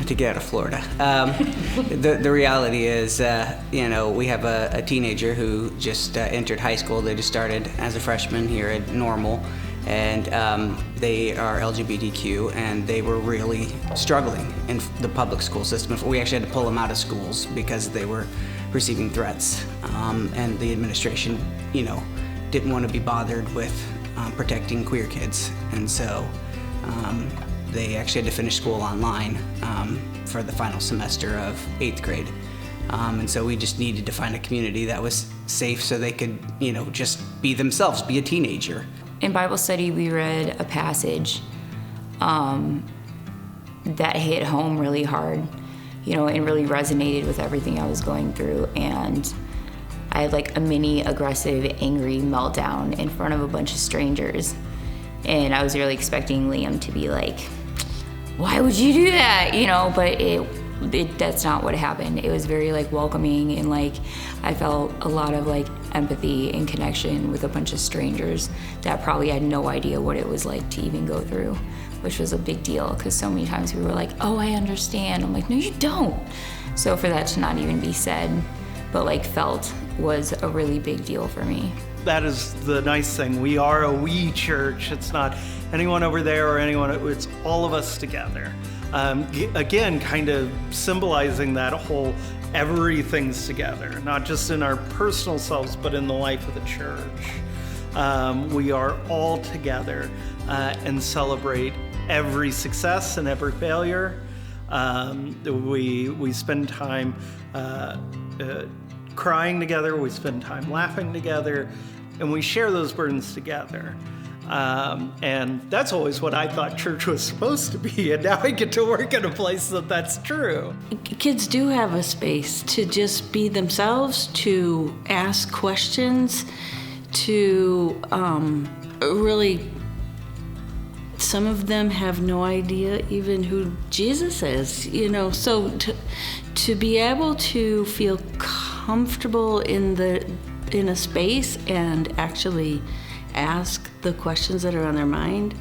to get out of Florida. The reality is, we have a teenager who just entered high school. They just started as a freshman here at Normal, and they are LGBTQ, and they were really struggling in the public school system. We actually had to pull them out of schools because they were receiving threats, and the administration, didn't want to be bothered with protecting queer kids, and so they actually had to finish school online for the final semester of 8th grade. And so we just needed to find a community that was safe so they could, just be themselves, be a teenager. In Bible study, we read a passage that hit home really hard, and really resonated with everything I was going through. And I had like a mini aggressive, angry meltdown in front of a bunch of strangers. And I was really expecting Liam to be like, why would you do that? But that's not what happened. It was very like welcoming, and like I felt a lot of like empathy and connection with a bunch of strangers that probably had no idea what it was like to even go through, which was a big deal because so many times we were like, oh, I understand. I'm like, no, you don't. So for that to not even be said, but like felt, was a really big deal for me. That is the nice thing. We are a we church. It's not anyone over there or anyone, it's all of us together. Again, kind of symbolizing that whole everything's together, not just in our personal selves, but in the life of the church. We are all together and celebrate every success and every failure. We spend time crying together, we spend time laughing together, and we share those burdens together. And that's always what I thought church was supposed to be, and now I get to work in a place that's true. Kids do have a space to just be themselves, to ask questions, to really, some of them have no idea even who Jesus is, so to be able to feel comfortable in a space and actually ask the questions that are on their mind,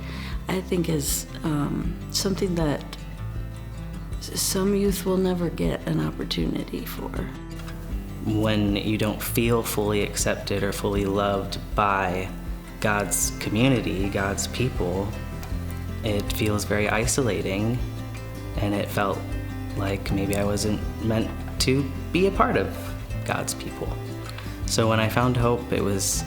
I think is something that some youth will never get an opportunity for. When you don't feel fully accepted or fully loved by God's community, God's people, it feels very isolating, and it felt like maybe I wasn't meant to be a part of God's people. So when I found hope, it was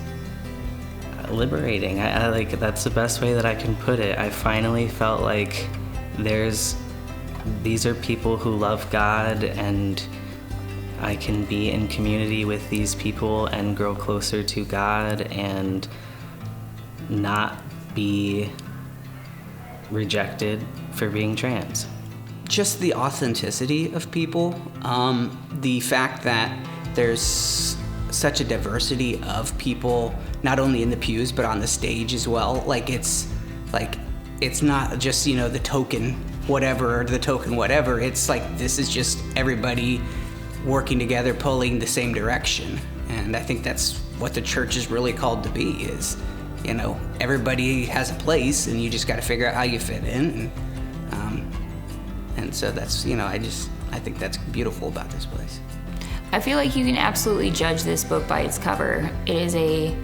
liberating. I like, that's the best way that I can put it. I finally felt like these are people who love God, and I can be in community with these people and grow closer to God and not be rejected for being trans. Just the authenticity of people, the fact that there's such a diversity of people, not only in the pews but on the stage as well. It's not just the token whatever or the token whatever. It's like this is just everybody working together, pulling the same direction. And I think that's what the church is really called to be. Is everybody has a place, and you just got to figure out how you fit in. And so that's I think that's beautiful about this place. I feel like you can absolutely judge this book by its cover. It is a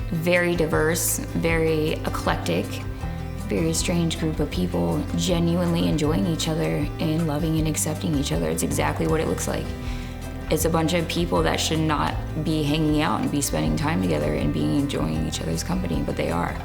very diverse, very eclectic, very strange group of people genuinely enjoying each other and loving and accepting each other. It's exactly what it looks like. It's a bunch of people that should not be hanging out and be spending time together and enjoying each other's company, but they are.